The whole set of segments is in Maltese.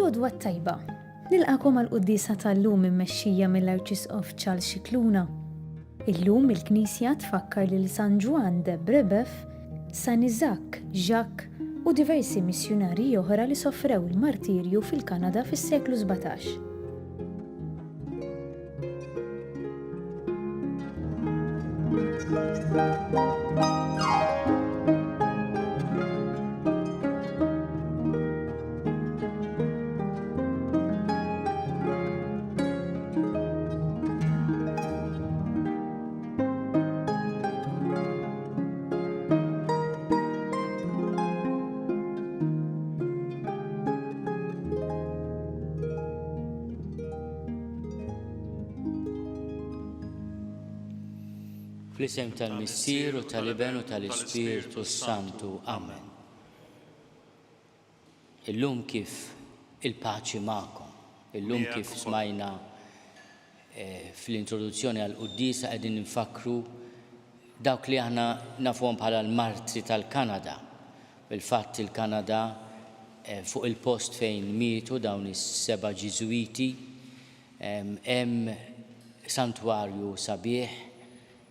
L-għodwa tajba. Nilqakom għal-quddisa tal-lum immexxija mill-Arċisqof Charles Scicluna. Illum il-Knisja tfakkar lil San Juan de Brébeuf, San Isaac, Jacques u diversi missjonari oħra li soffrew il-martirju fil-Kanada fis-seklu 17. Fl-isem tal-Missier u tal-Iben u tal-Ispiritu Santu. Amen. Illum kif il-paċi magħkom. Illum kif smajna fl-introduzzjoni għall-Quddisa qegħdin nfakru dawk li aħna nafuhom bħala l-martri tal-Kanada. Bil-fatt il-Kanada fuq il-post fejn mietu dawn is-7 Ġiżwiti hemm santwarju sabiħ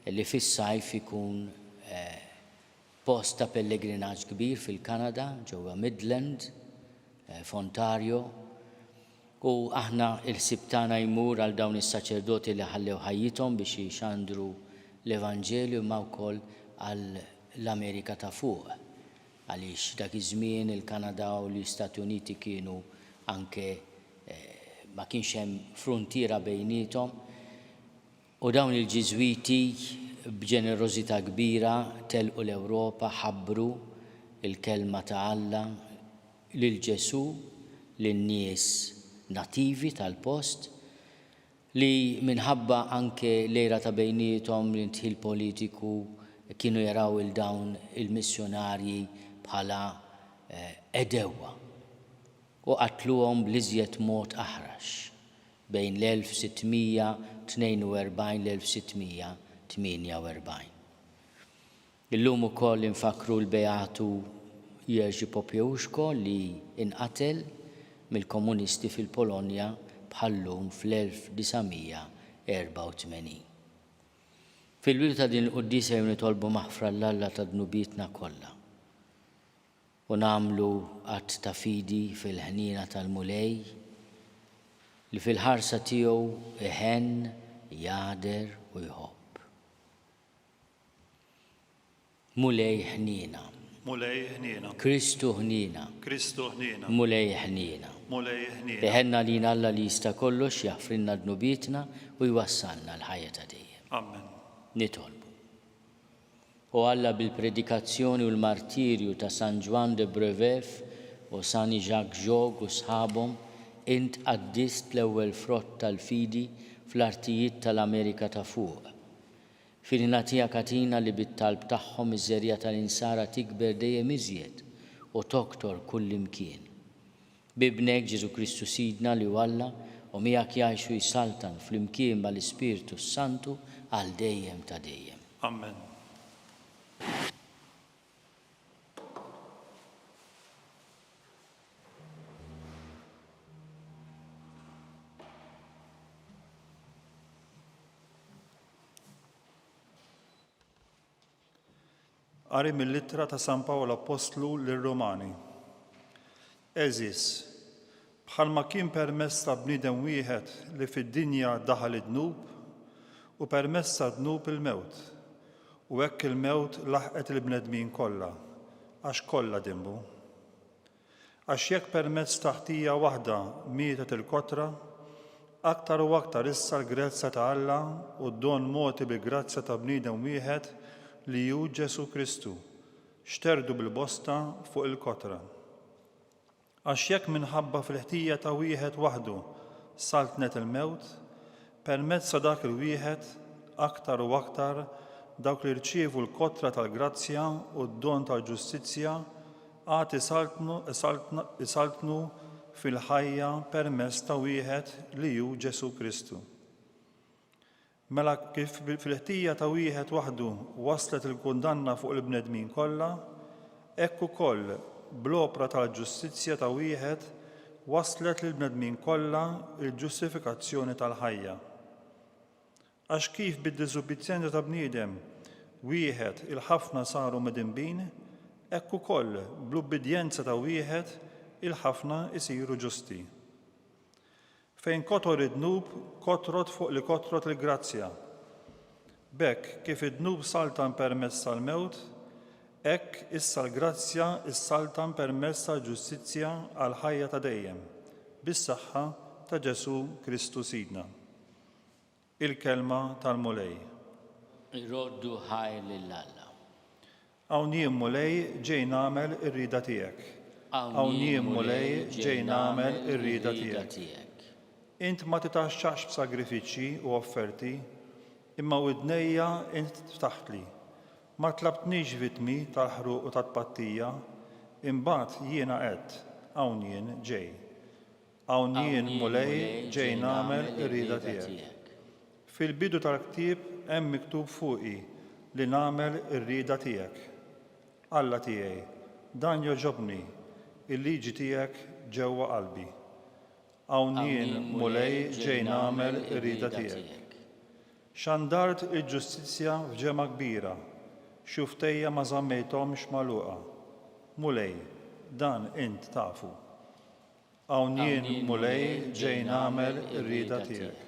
li fis-sajf ikun post ta' pellegrinaġġ kbir fil-Kanada, ġewwa Midland, f'Ontario, u aħna il-ħsieb tagħna jmur għal dawn is-saċerdoti li ħallew ħajjithom biex jixandru l-Evanġelju ma wkoll għall-Amerika ta' fuq. Għaliex dak iż-żmien il-Kanada u l-Istati Uniti kienu anke ma kienx hemm fruntiera bejniethom. U dawn il-Ġiżwiti b'ġenerożità kbira telqu l-Ewropa, ħabbru il-kelma ta' Alla lil Ġesu lin-nies nativi tal-post li minħabba anke lejra ta' bejniethom l-intħil politiku kienu jaraw il-dawn il-missjonarji bħala edewwa u qatluhom bl-iżjed mod aħrax bejn l-1642 l-1648. Illum ukoll infakru l-Beatu Jerzy Popiełuszko li inqatel mill-komunisti fil-Polonja bħallum fl-1984. Fil-wilu ta' din il-Quddisa nitolbu maħfra l-Alla ta' dnubietna kollha u nagħmlu qatt ta' fidi fil-ħnina tal-mulej li fil-ħarsa tiegħu iħenn, jader u jħobb. Mulej ħnina. Mulej ħnina. Kristu ħnina. Kristu ħnina. Mulej ħnina. Mulej ħnina. Iħenna lina Alla li jista' kollox jaħfrilna dnubietna u jwassalna l-ħajja ta' dejjem. Amen. Nitolbu. U Alla bil-predikazzjoni u l-martirju ta' San Juan de Brébeuf u San Jacques Jogues u sħabhom int qaddist l-ewwel frott tal-fidi fl-artijiet tal-Amerika ta' fuq. Fil-natija katina li bit-talb tagħhom iż-żerja tal-insara tikber dejjem iżjed u toktor kull imkien. Bibnek Ġesu Kristu Sidna li Alla u miegħek jgħixu jsaltan fl-imkien mal-Ispiritu Santu għal dejjem ta' dejjem. Amen. Qari mill-Littra ta' San Pawlo Apostlu lir-Romani. Eżis, bħalma kien permess ta' bniedem wieħed li fid-dinja daħal id-dnub u permess ta' dnub il-mewt. U hekk il-mewt laħqet il-bnedmin kollha, għax kollha dimbu. Għax jekk permezz ta' ħtija waħda mietet il-kotra, aktar u aktar issa l-grezza ta' Alla u d-don moti bil-grazza ta' bniedem wieħed li hu Ġesu Kristu, xterdu bil-bosta fuq il-kotra. Għax jekk minħabba fil-ħtija ta' wieħed waħdu saltnet il-mewt, permezz ta' dak il-wieħed aktar u aktar dawk li rċievu l-kotra tal-grazzja u d-don tal-ġustizzja għad isaltnu fil-ħajja permezz ta' wieħed li hu Ġesu Kristu. Mela kif fil-ħtija ta' wieħed waħdu waslet il-kundanna fuq il-bnedmin kollha, hekk ukoll bl-opra tal-ġustizzja ta' wieħed waslet lil bnedmin kollha il-ġustifikazzjoni tal-ħajja. Għax kif bid-diżubbizzjoni ta' bniedem wieħed il-ħafna saru medinbin, hekk ukoll bl-ubbidjenza ta' wieħed il-ħafna isiru ġusti. Fejn kotor id-dnub, kotrot fuq li kotrot il-grazzja. B'hekk kif id-dnub saltan permezz tal-mewt, hekk issa l-grazzja issaltan permezz tal-ġustizzja għal ħajja ta' dejjem, bis-saħħa ta' Ġesu Kristu Sidna. Il-kelma tal-mulej. Iroddu ħajr lill-Alla. Hawn jien mulej ġej nagħmel ir-rida tiegħek. Hawn jien mulej ġej nagħmel ir-rida tiegħek. Int ma titaxxax b'sagrifiċċji u offerti, imma widnejja int ftaħtli. Ma tlabtnix vitmi tal-ħruq u tat-tpattija, imbagħad jiena qed hawn jien ġej. Hawn jien mulej ġej nagħmel ir-rida tiegħek. Fil-bidu tal-ktieb hemm miktub fuqi li nagħmel ir-rida tiegħek. Alla tiegħi, dan joġobni, il-liġi tiegħek ġewwa qalbi. Hawn jien mulej ġej nagħmel ir-rida tiegħek. Xandart il-ġustizzja f'ġemma kbira, xuftejja ma żammejthomx magħluqa. Mulej, dan int tafu. Hawn jien mulej ġej nagħmel ir-rida tiegħek.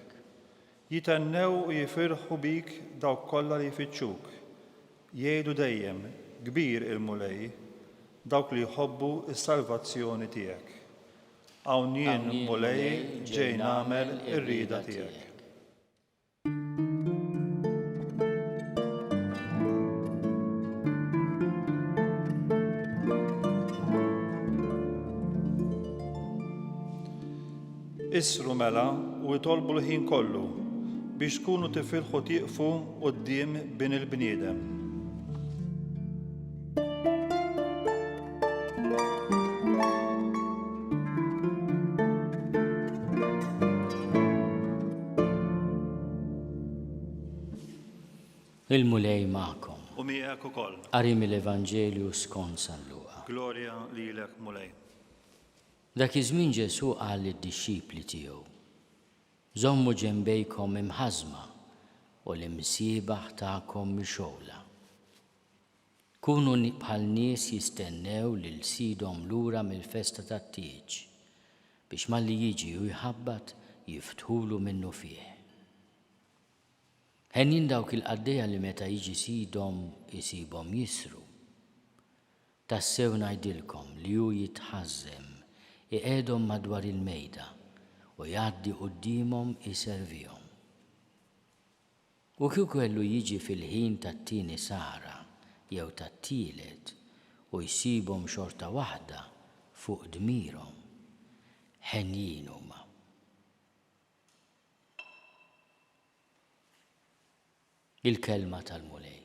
Jitennew u jifirħu bik dawk kollha li jfittxuk. Jgħidu dejjem kbir il-mulej dawk li jħobbu s-salvazzjoni tiegħek. Hawn jien mulej ġej nagħmel ir-rida tiegħek. Isru mela u jitolbu l-ħin kollu biex tkunu tifilħu tieqfu quddiem bin il-bniedem. Il-mulej magħkom. U miegħek ukoll. Qari mill-Evanġelju skont San Luqa. Glorja lilek mulej. Dak iż-żmien Ġesu qal lid-dixxipli tiegħu: żommu ġenbejkom imħażma u l-imsiebaħ tagħkom mixogħla. Kunu bħal nies jistennew lil sidhom lura mill-festa tat-tieġ biex malli jiġi u jħabbat jiftħulu minnu fih. Ħennin dawk il-qaddejja li meta jiġi sidhom isibhom jisru. Tassew ngħidilkom li hu jitħażżem iqegħdhom madwar il-mejda u jgħaddi qudiemhom iservihom. U kieku kellu jiġi fil-ħin tat-tieni sara jew tat-tielet u jsibhom xorta waħda fuq dmirhom, ħenjin huma. Il-kelma tal-mulej.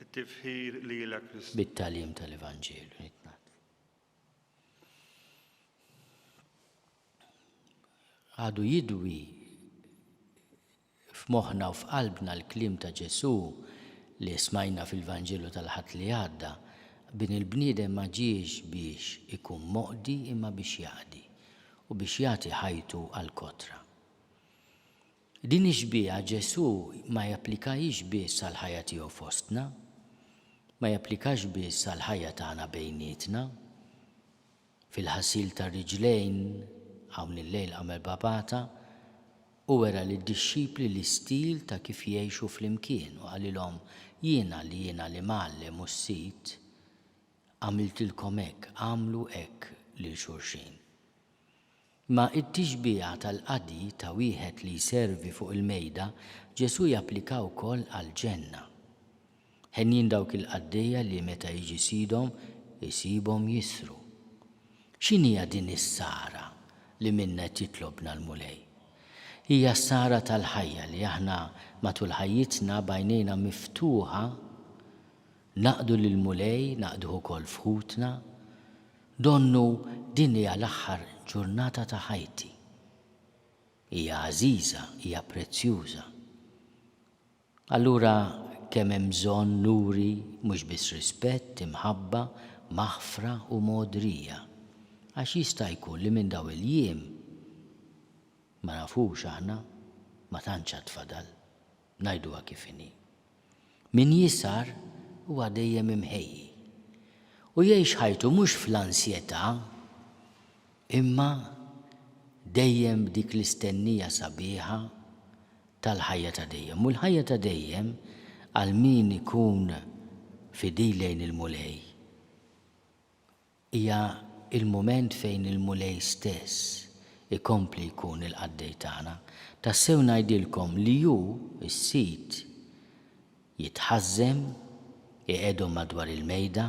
It-tifħir lilek Kristu. Bit-tagħlim tal-Evanġelju. Għadu jidwi f'moħħna u f'qalbna l-kliem ta' Ġesu li smajna fil-Vanġelu tal-ħadd li għadda, bin il-bniedem ma ġiex biex ikun moqdi imma biex jaqdi u biex jagħti ħajtu għall-kotra. Din ix-xbieħa Ġesu ma japplikajx biss għall-ħajja tiegħu fostna, ma japplikax biss għall-ħajja tagħna bejnietna. Fil-ħasil tar-riġlejn hawn il-lejl għamel babata u wera li d-dixxipli l-istil ta' kif jgħixu flimkien u għalilhom jiena li mgħallem u s-sit għamiltilkom hekk, għamlu hekk lil xulxin. Ma t-tixbieħa tal-qadi ta' wieħed li jservi fuq il-mejda Ġesu japplika wkoll għall-ġenna. Ħennin dawk il-qaddejja li meta jiġi sidhom isibhom jisru. X'inhija din is-sara li minna titlobna l-mulej? Hija s-sara tal-ħajja li aħna matul ħajjitna bajnejna miftuħa naqdu lill-mulej, naqdu ukoll fħutna, donnu din hija l-aħħar ġurnata ta' ħajti. Hija għażiża, hija prezzjuża. Allura kemm hemm bżonn nuri mhux biss rispett, imħabba, maħfra u modrija Għax jista' jkun li minn daw il-jiem ma nafux aħna ma tantx tfadal ngħiduha kif inhi. Min jisar huwa dejjem imħejji u jgħix ħajtu mhux fl-ansjetà imma dejjem dik l-istennija sabiħa tal-ħajja ta' dejjem. U l-ħajja ta' dejjem għal min ikun fidej lejn il-mulej hija il-mument fejn il-mulej stess ikompli jkun il-qaddej tagħna. Tassew ngħidilkom li hu s-sit jitħażem iqegħdu madwar il-mejda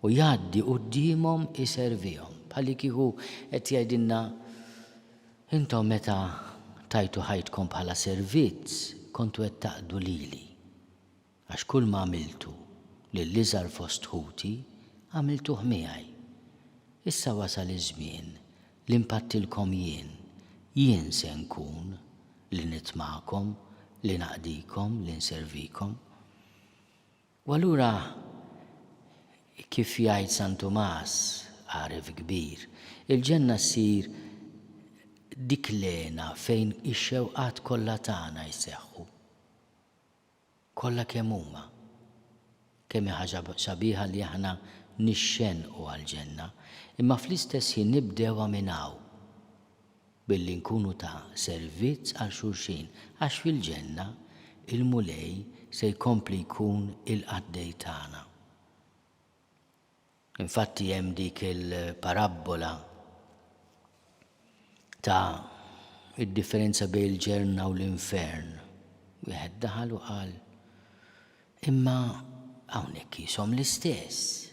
u jgħaddi qudiemhom iservihom. Bħalli kieku qed jgħidilna intom meta tajtu ħajtkom bħala servizz kontu qed taqdu lili. Għax kull ma għamiltu lill-iżgħar fost ħuti għamiltuh miegħi. Issa wasal iż-żmien li impattilkom jien se nkun li nitma'kom, li naqdikom, li nservikom. U allura kif jgħid San Tumas għaref kbir, il-ġenna ssir dik lena fejn ix-xewqat kollha tagħna jseħħu. Kollha kemm huma. Kemm ħaġa sabiħa li aħna nixxenqu għall-ġenna, imma fl-istess ħin nibdewha minn hawn billi nkunu ta' servizz għal xulxin għax fil-ġenna il-mulej se jkompli jkun il-qaddej tagħna. Infatti hemm dik il-parabbola ta' id-differenza bejn il-ġenna u l-infern. Wieħed daħal u qal imma hawnhekk qishom l-istess.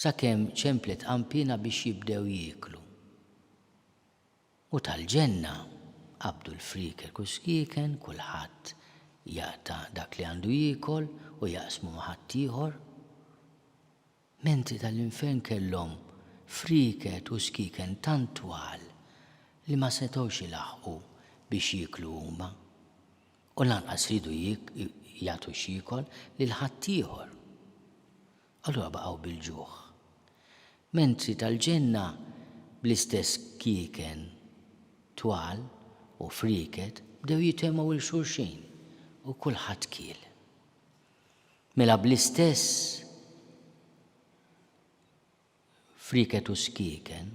Sakemm ċemplet qampina biex jibdew jieklu. U tal-ġenna qabdu l-friker kuskiken, kulħadd jaqta' dak li għandu jiekol u jaqsmu ma' ħadd ieħor. Mentri tal-infern kellhom friket u skiken tant twal li ma setgħux ilaħqu biex jieklu huma. U lanqas ridu jagħtu x'jiekol lil ħadd ieħor. Allura baqgħu bil-ġuħ. Mentri tal-ġenna bl-istess kieken twal u friket bdew jitemgħu il xulxin u kulħadd kiel. Mela bl-istess friket u skiken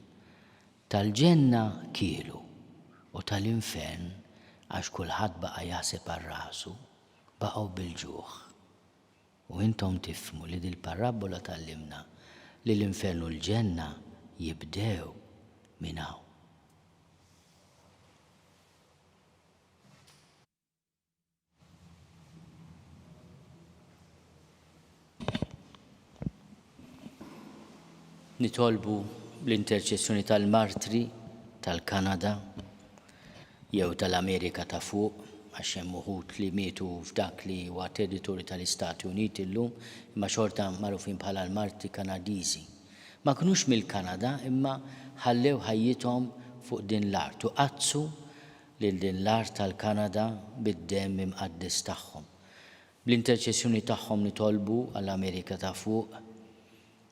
tal-ġenna kielu u tal-infern għax kulħadd baqa' jaħseb għal rasu baqgħu bil-ġuħ. U intom tifhmu li dil-parabbola tallimna li l-infern u l-ġenna jibdew minn hawn. Nitolbu l-interċessjoni tal-martri tal-Kanada jew tal-Amerika ta' fuq għax hemm uħud li mietu f'dak li huwa territorju tal-Istati Uniti llum imma xorta magħrufin bħala l-martri Kanadiżi. Ma kinux mill-Kanada imma ħallew ħajjithom fuq din l-art u qazzu lil din l-art tal-Kanada bid-demm imqaddis tagħhom. Bl-interċessjoni tagħhom nitolbu għall-Amerika ta' fuq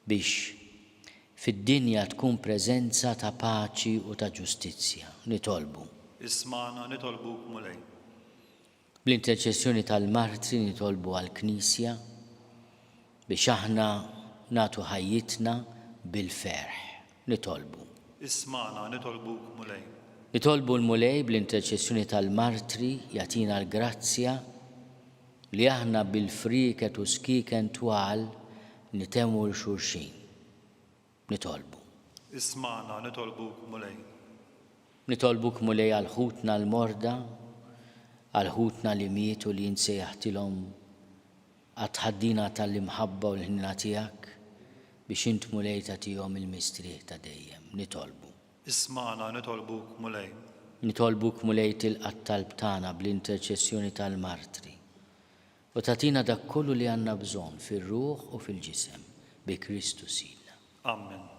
biex fid-dinja tkun preżenza ta' paċi u ta' ġustizzja. Nitolbu. Isma'na nitolbuk mulej. Bl-interċessjoni tal-martri nitolbu għall-Knisja biex aħna nagħtu ħajjitna bil-ferħ. Nitolbu. Isma'na nitolbuk mulej. Nitolbu l-mulej bl-interċessjoni tal-martri jagħtina l-grazzja li aħna bil-friket u skiken twal nitemmu l-xulxin. Nitolbu. Isma'na nitolbuk mulej. Nitolbuk mulej għal-ħutna l-morda, għal-ħutna li mietu li jinsejjaħtilhom għat-ħaddina tal-imħabba u l-ħnina tiegħek biex int mulej tagħtihom il-mistrieħ ta' dejjem. Nitolbu. Isma'na nitolbuk mulej. Nitolbuk mulej tilqa' talb tagħna bl-interċessjoni tal-martri u tagħtina dak kollu li għandna bżonn fir-ruħ u fil-ġisem bi Kristu Sidna. Amen.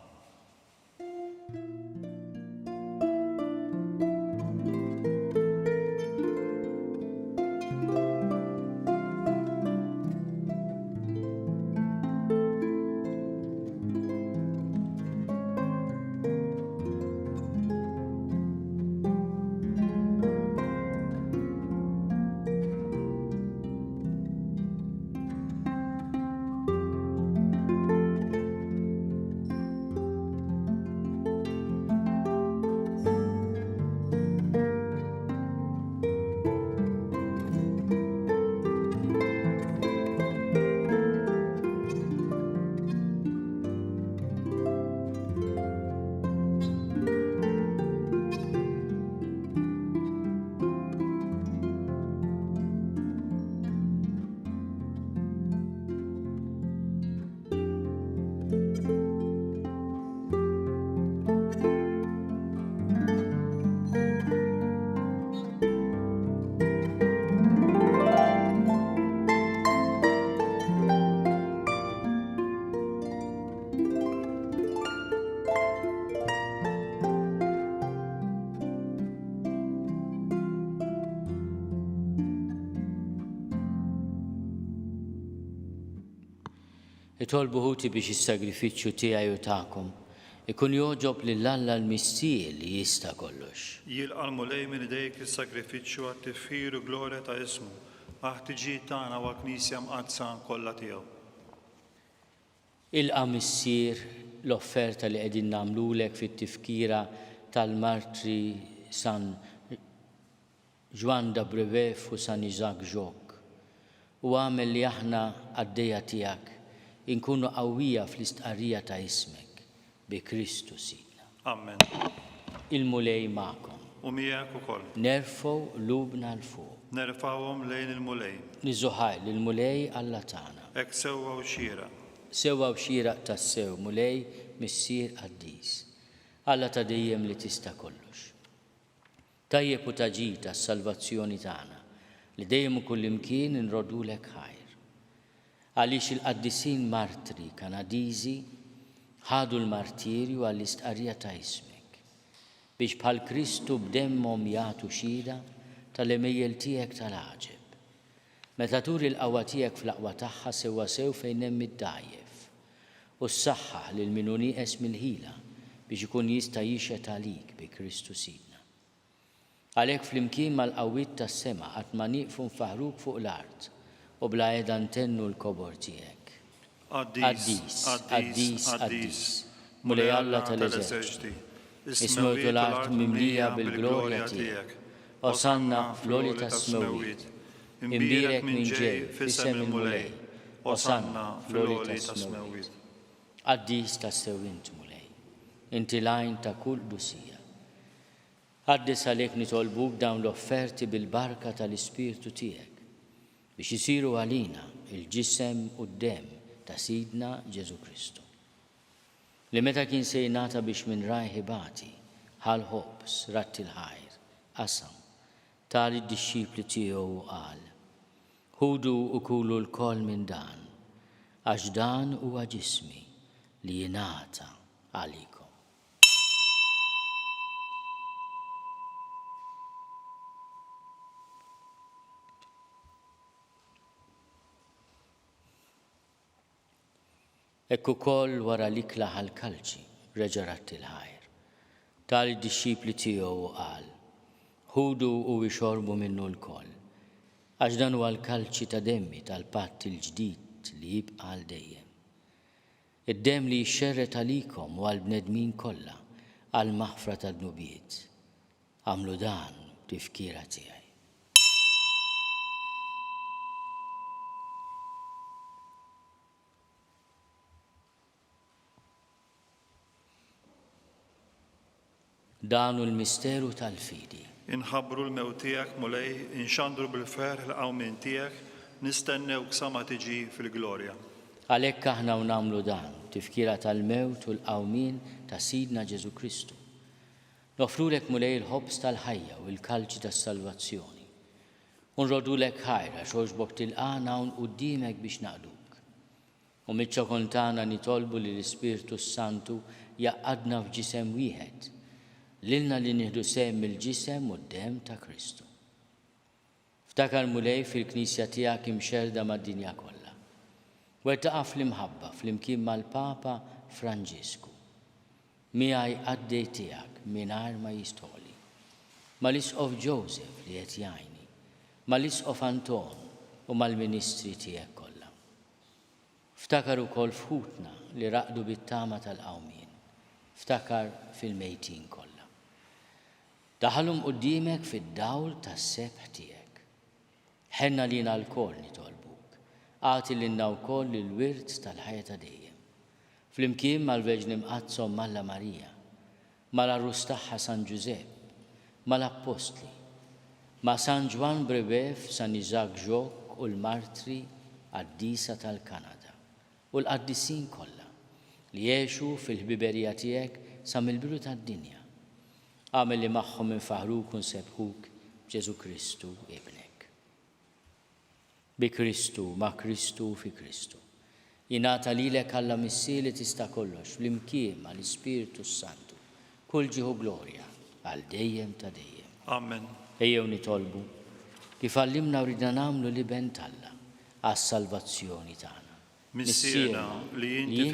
Itolbu ħuti biex is-sagrifiċċju tiegħi u tagħkom ikun joġob lill-Alla l-Missier li jista' kollox. Jilqa' l-mulej minn idejk is-sagrifiċċju għat-tifħir u glorja ta' ismu, għaħtiġijiet tagħna wa Knisja mqadsa kollha tiegħu. Ilqa' Missier l-offerta li qegħdin nagħmlulek fit-tifkira tal-martri San Juan de Brebeuf u San Jacques Jogues u għamel li aħna għaddejja tiegħek inkunu qawwija fl-istqarrija ta' ismek bi Kristu Sidna. Amen. Il-mulej magħkom. U miegħek ukoll. Nerfgħu lubna l fuq. Nerfgħuhom lejn il-mulej. Niżuħaj lill-mulej Alla tagħna. Hekk sewwa u xieraq. Sewwa u xieraq tas-sew mulej Missier Qaddis. Alla ta' dejjem li tista' kollox. Tajjeb u taġi tas-salvazzjoni tagħna li dejjem u kullimkien inrodulek ħajr. Għaliex il-qaddisin martri Kanadiżi ħadu l-martirju għall-istqarrija ta' ismek biex bħal Kristu b'demmhom jagħtu xhieda tal-imejjel tiegħek tal-għaġeb. Meta turi l-qawwa tiegħek fl-aqwa tagħha sewwa sew fejn hemm id-dgħajjef u ssaħħaħ lil min hu nieqes mill-ħila biex ikun jista' jixhed għalik bi Kristu Sidna. Għalhekk flimkien mal-qawwiet tas-sema qatt ma nieqfu nfaħruk fuq l-art u bla qiegħda ntennu l-kobor tiegħek. Qaddis, mulej Alla tal-eżerċiti, ismewtu l-art mimlija bil-glorja tiegħek, osanna fl-għoli tas-smewwiet, imbierek minn ġej f'isem il-mulej, osanna fl-għoli tas-smewwiet. Qaddis tas-sew int mulej, inti lajn ta' kull dusija. Qaddis għalhekk nitolbuk dawn l-offerti bil-barka tal-Ispirtu tiegħek biex isiru għalina il-ġisem u d-demm ta' Sidna Ġesu Kristu. Li meta kien se jingħata biex minn rajħi bati, ħal ħobs, ratti l-ħajr, qasam, tal id-dixxipli tiegħu u qal: ħudu u kulu l-koll minn dan, għax dan huwa ġismi li jingħata għalikom. Ekku koll wara l-ikla ħal-kalċi reġa' ratti l-ħajr. Tal id-dixxipli tiegħu u qal: ħudu u ixorbu minnu l-koll, għax dan huwa l-kalċi ta' demmi tal-patt il-ġdid li jibqa' għal dejjem. Id-demm li jxerret għalikom u għall-bnedmin kollha għal maħfra tad-dnubiet. Għamlu dan tifkira tiegħi. Danu l-misteru tal-fidi. Inħabbru l-mewt tiegħek mulej, inxandru bil-ferħ l-qawmien tiegħek, nistennewk sa ma tiġi fil-glorja. Għalhekk aħna nagħmlu dan, tifkira tal-mewt u l-qawmien ta' Sidna Ġesu Kristu. Nofrulek mulej il-ħobs tal-ħajja u l-kalċi tas-salvazzjoni. Unrodulek ħajra xogħġbok tilqana hawn quddiemek biex naqduk. U miċ-ċokon tagħna nitolbu li l-Ispirtu Santu jaqadna f'ġisem wieħed, lilna li nieħdu sehem il-ġisem u d-demm ta' Kristu. Ftakar mulej fil-Knisja tiegħek imxerda mad-dinja kollha. Wettaqa fl-imħabba flimkien mal-Papa Franġisku. Miegħi għaddej tiegħek mingħajr ma jistħoli. Mal-Isqof Joseph li qed jgħinni, mal-Isqof Anton u mal-Ministri tiegħek kollha. Ftakar ukoll fħutna li raqdu bit-tama tal-qawmien. Ftakar fil-mejtin kollha. Daħalhom quddiemek fid-dawl tas-sebħ tiegħek. Ħenna lina l-koll nitolbuk. Għati lilna wkoll il-wirt tal-ħajja ta' dejjem. Flimkien mal-Verġni Mqazzom Malla Marija, mal-Arrus tagħha San Giuseppe, mal-Apostli, ma' San Juan Brebeuf, San Jacques Jogues u l-martri Qaddisa tal-Kanada u l-qaddisin kollha li jgħixu fil-ħbiberija tiegħek sa mill-bidu tad-dinja. Għamel li magħhom infaħruk u nsebħuk b'Ġesu Kristu ibnek. Bi Kristu, ma' Kristu fi Kristu. Jingħata lilek Alla Missier li tista' kollox flimkien mal-Ispirtu Santu. Kull ġieħu glorja għal dejjem ta' dejjem. Amen. Ejjew nitolbu kif għallimna u ridna nagħmlu li ben Alla għas-salvazzjoni tagħna. Missierna li inti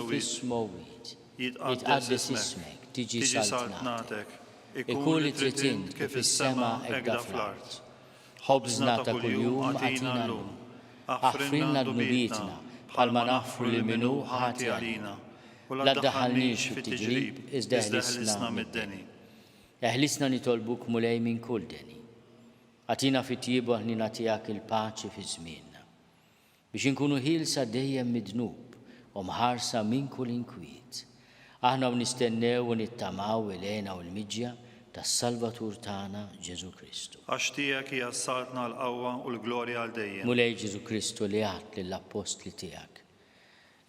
fis-smewit jitqaddes ismek, tiġi saltnatek, ikun li trid int kif is-sema hekk fl-art. ħobżna ta' kuljum għatina llum, aħfrinna dnubietna bħalma naħfru lil minhu ħati għalina, u la ddaħħalniex fit-tiġrib iżda eħlisna mid-deni. Eħlisna nitolbuk mulej minn kull deni. Għatina fit-tiebu ħnina tiegħek il-paċi fi żmienna, biex inkunu ħielsa dejjem mid-dnub u mħarsa minn kull inkwiet. Aħna nistennew u nittamaw il-għena u l-miġja tas-Salvatur tagħna Ġesu Kristu. Għax tiegħek hija s-saltna l-qawwa u l-glorja għal dejjem. Mulej Ġesu Kristu li għadt lill-apostli tiegħek.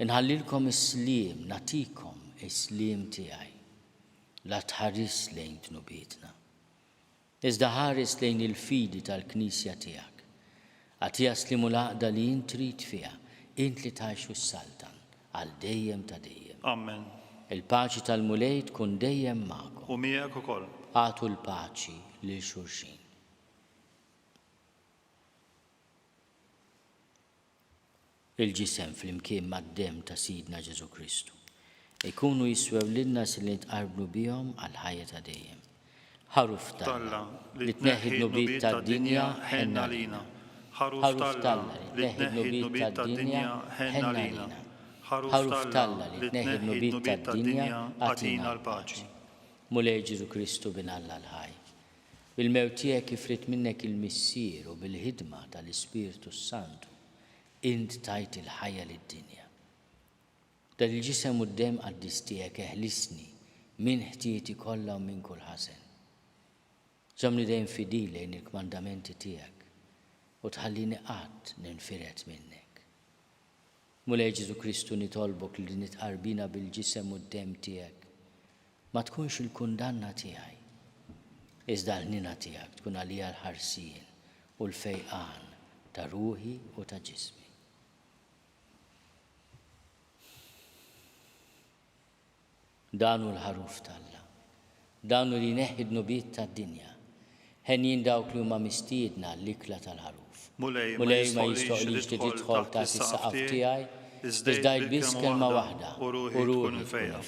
Inħallilkom is-sliem, natikom is-sliem tiegħi. La tħares lejn tnubietna. Iżda ħares lejn il-fidi tal-Knisja tiegħek. Għatija slimu l-għaqda li int trid fiha, int li tgħixu s-saltan għal dejjem ta' dejjem. Amen. Il-paċi tal-mulej tkun dejjem magħkom. U miegħek ukoll. Għatu l-paċi lil xulxin. Il-ġisem fl-imkien mad-dem ta' Sidna Ġesu Kristu ikunu jiswew lilna li nitqarblu bihom għal ħajja ta' dejjem. Ħaruf Talla li tneħħi d-nubiet tad-dinja ħenna lina. Ħaruf Talla li tneħħi d-nubiet tad-dinja ħenna lina. Ħaruf Talla li tneħħi d-nubiet tad-dinja għatina l-paċi. Mulej Ġesu Kristu bin Alla l-ħaj. Bil-mewt tiegħek ifrit minnek il-missier u bil-ħidma tal-Ispiritu Santu int tajt il-ħajja lid-dinja. Dan il-ġisem u d-dem qaddis tiegħek eħlisni minn ħtieti kollha u minn kull ħażen. Żommni dejjem fidil lejn il-kmandamenti tiegħek u tħallini qatt ninfiret minnek. Mulej Ġesu Kristu nitolbok li nitqarbina bil-ġisem u d-dem tiegħek ma tkunx il-kundanna tiegħi, iżda l-ħnina tiegħek tkun għalija l-ħarsien u l-fejqan ta' ruħi u ta' ġismi. Danu l-ħaruf Talla, danu li neħħi d-nubiet tad-dinja, ħenjin dawk li huma mistiedna l-ikla tal-ħaruf. Mulej ma jistoqlix li tidħol ta' is-saqaf tiegħi, iżda jbiss kelma waħda u ruħi tkun fejha.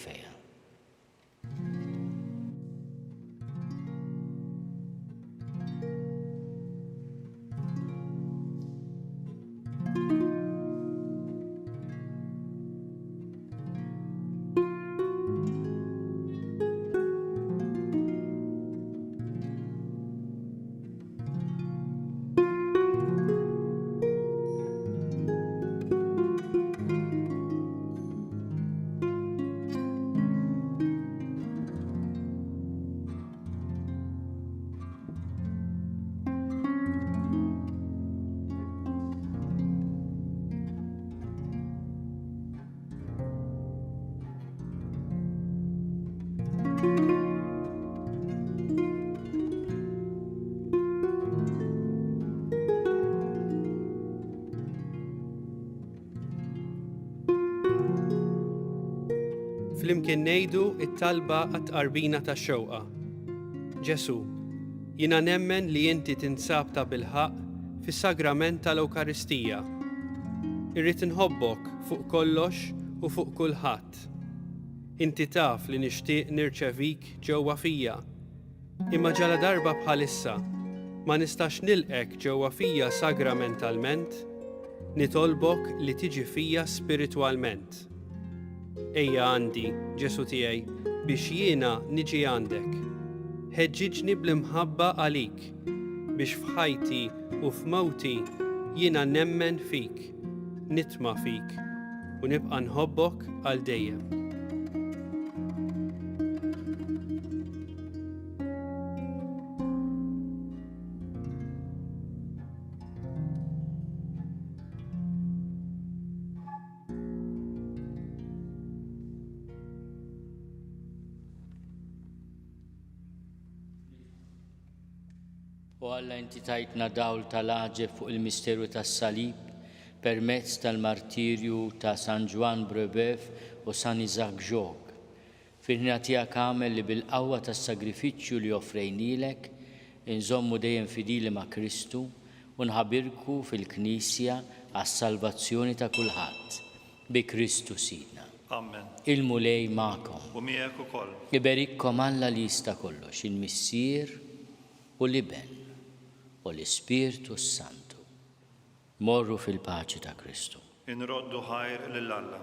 Flimkien ngħidu it-talba għat-tqarbina tax-xewqa. Ġesu, jiena nemmen li inti tinsab ta' bilħaq fis-sagrament tal-Ewkaristija. Irrid inħobbok fuq kollox u fuq kulħadd. Inti taf li nixtieq nirċevik ġewwa fija. Imma ġala darba bħalissa ma nistax nilqek ġewwa fija sagramentalment, nitolbok li tiġi fija spiritwalment. Ejja għandi, Ġesu tiegħi, biex jiena niġi għandek. Ħeġġiġni bl-imħabba għalik, biex f'ħajti u f'mewti jiena nemmen fik, nitma' fik u nibqa' nħobbok għal dejjem. U Alla inti tajtna dawl tal-aġeb fuq il-misteru tas-salib permezz tal-martirju ta' San Juan Brebeuf u San Isaac Jogues. Fil-ħina tiegħek għamel li bil-qawwa tas-sagrifiċċju li offrejnilek inżommu dejjem fidili ma' Kristu u nħabirku fil-Knisja għas-salvazzjoni ta' kulħadd. bi Kristu Sidna. Amen. Il-mulej ma'kom. U miegħek ukoll. Iberikkom Alla li jista' kollox, il-Missier u l-Iben u l-Ispirtu Santu. Morru fil-paċi ta' Kristu. Inroddu ħajr lil Alla.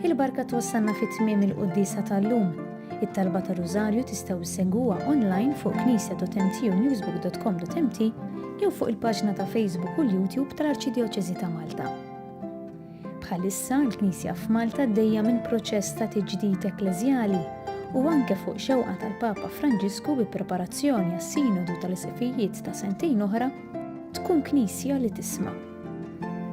Il-barka twassalna fit-tmiem il-Quddisa tal-lum. It-talba ta' Rużarju tistgħu issegwuha online fuq knisja.mt u newsbook.com.mt jew fuq il-paġna ta' Facebook u l-YouTube tal-Arċidjoċeżi ta' Malta. Bħalissa l-Knisja f'Malta għaddejja minn proċess ta' tiġdid ekleżjali u anke fuq xewqa tal-Papa Franġisku bi preparazzjoni għas-Sinodu tal-Isqifijiet ta' sentejn oħra tkun Knisja li tisma'.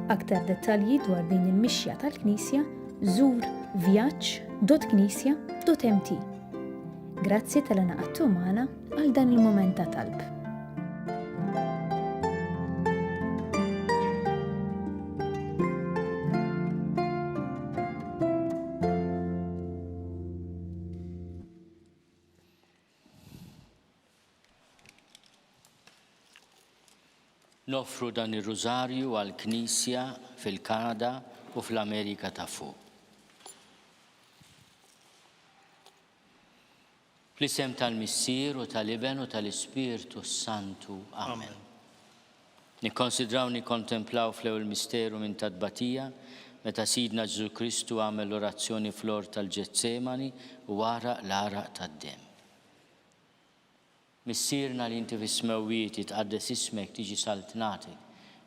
Aktar dettalji dwar din il-mixja tal-Knisja żur vjaġġ.knisja.mt. Grazzi tal-għaqadtu magħna għal dan il-mument ta' talb. Noffru dan ir-Rużarju għall-Knisja fil-Kanada u fl-Amerika ta' fuq. Fl-isem tal-Missier u tal-Iben u tal-Ispirtu Santu. Amen. Nikkonsidraw nikkontemplaw fl-ewwel misteru minn tadbatija meta Sidna Ġesu Kristu għamel l-orazzjoni fl-ort tal-Ġetsemani u wara l-għaraq tad-dem. Missierna li inti fis-smewwiet jitqaddes ismek tiġi saltnatek,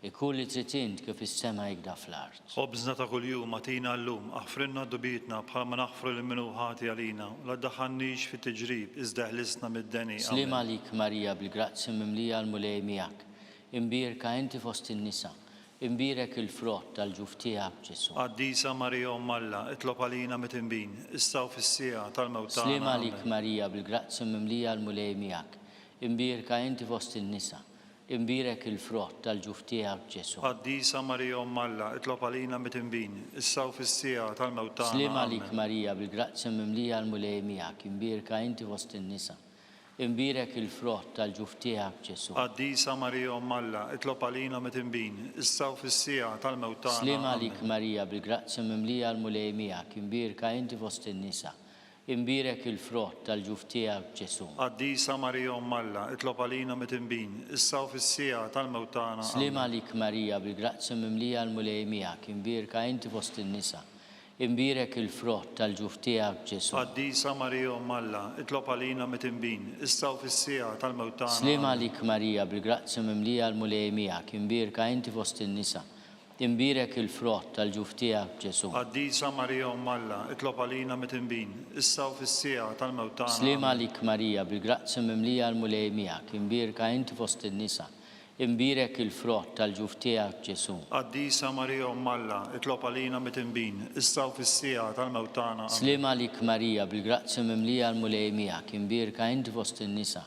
ikun li trid int kif is-sema jgħidha fl-art. Ħobżna ta' kuljum għatina llum, aħfrinna d-dubietna bħalma naħfru l-minu ħati għalina, u la ddaħħalniex fit-tiġrib, iżda ħlisna mid-deni. Slima lik Marija bil-grazzi mimlija l-mulej miegħek, imbierka inti fost in-nisa, imbierek il-frott tal-ġuf tiegħek Ġesu. Qaddisa Marija Umm Alla, itlob għalina mit-inbin, issa u fis-sija tal-mewt tagħna. Slima lik Marija bil-grazzi mimlija l-mulej miegħek, imbierka inti fost in-nisa, imbierek il-frott tal-ġuf tiegħek Ġesu. Qaddisa Marija Umm Alla, itlob għalina mit-inbin, issa u fis-sija tal-mewt tagħna. Slima lik Marija bil-grazzi mimlija l-mulej miegħek, imbierka inti fost in-nisa, imbierek il-frott tal-ġuf tiegħek Ġesu. Qaddisa Marija Umm Alla, itlob għalina mit-inbin, issa u fis-sija tal-mewt tagħna. Slima lik Marija bil-grazzi mimlija l-mulej miegħek, imbierka inti fost in-nisa, imbierek il-frott tal-ġuf tiegħek Ġesu. Qaddisa Marija Umm Alla, itlob għalina mit-inbin, issa u fis-sija tal-mewt tagħna. Slima lik Marija bil-grazzi mimlija l-mulej miegħek, imbierka inti fost in-nisa, imbierek il-frott tal-ġuf tiegħek Ġesu. Qaddisa Marija Umm Alla, itlob għalina mit-inbin, issa u fis-sija tal-mewt tagħna. Slima lik Marija bil-grazzi mimlija l-mulej miegħek, imbierka inti fost in-nisa, imbierek il-frott tal-ġuf tiegħek Ġesu. Qaddisa Marija Umm Alla, itlob għalina mit-inbin, issa u fis-sija tal-mewt tagħna. Slima lik Marija bil-grazzi mimlija l-mulej miegħek, imbierka inti fost in-nisa, imbierek il-frott tal-ġuf tiegħek Ġesu. Qaddisa Marija Umm Alla, itlob għalina mit-inbin, issa u fis-sija tal-mewt tagħna. Slima lik Marija bil-grazzi mimlija l-mulej miegħek, imbierka inti fost in-nisa,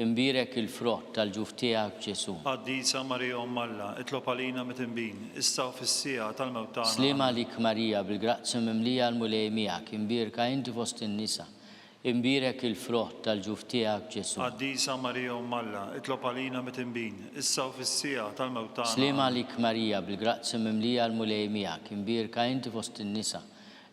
imbierek il-frott tal-ġuf tiegħek Ġesu. Qaddisa Marija Umm Alla, itlob għalina mit-inbin, issa u fis-sija tal-mewt tagħna. Slima lik Marija bil-grazzi mimlija l-mulej miegħek, imbierka inti fost in-nisa, imbierek il-frott tal-ġuf tiegħek Ġesu. Qaddisa Marija Umm Alla, itlob għalina mit-inbin, issa u fis-sija tal-mewt tagħna. Slima lik Marija bil-grazzi mimlija l-mulej miegħek, imbierka inti fost in-nisa,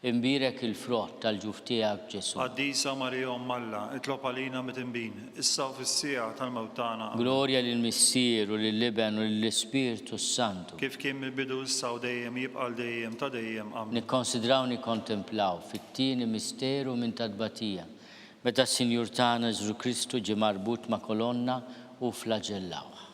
imbierek il-frott tal-ġuf tiegħek Ġesu. Qaddisa Marija Umm Alla, itlob għalina mit-inbin, issa u fis-sija tal-mewt tagħna. Glorja lill-Missier u lill-Iben u lill-Ispirtu Santu. Kif kien mill-bidu issa u dejjem jibqa' dejjem ta' dejjem. Amen. Nikkonsidraw nikkontemplaw fit-tieni misteru minn tadbatija meta s-Sinjur tagħna Ġesu Kristu ġie marbut ma' kolonna u flaġellawha.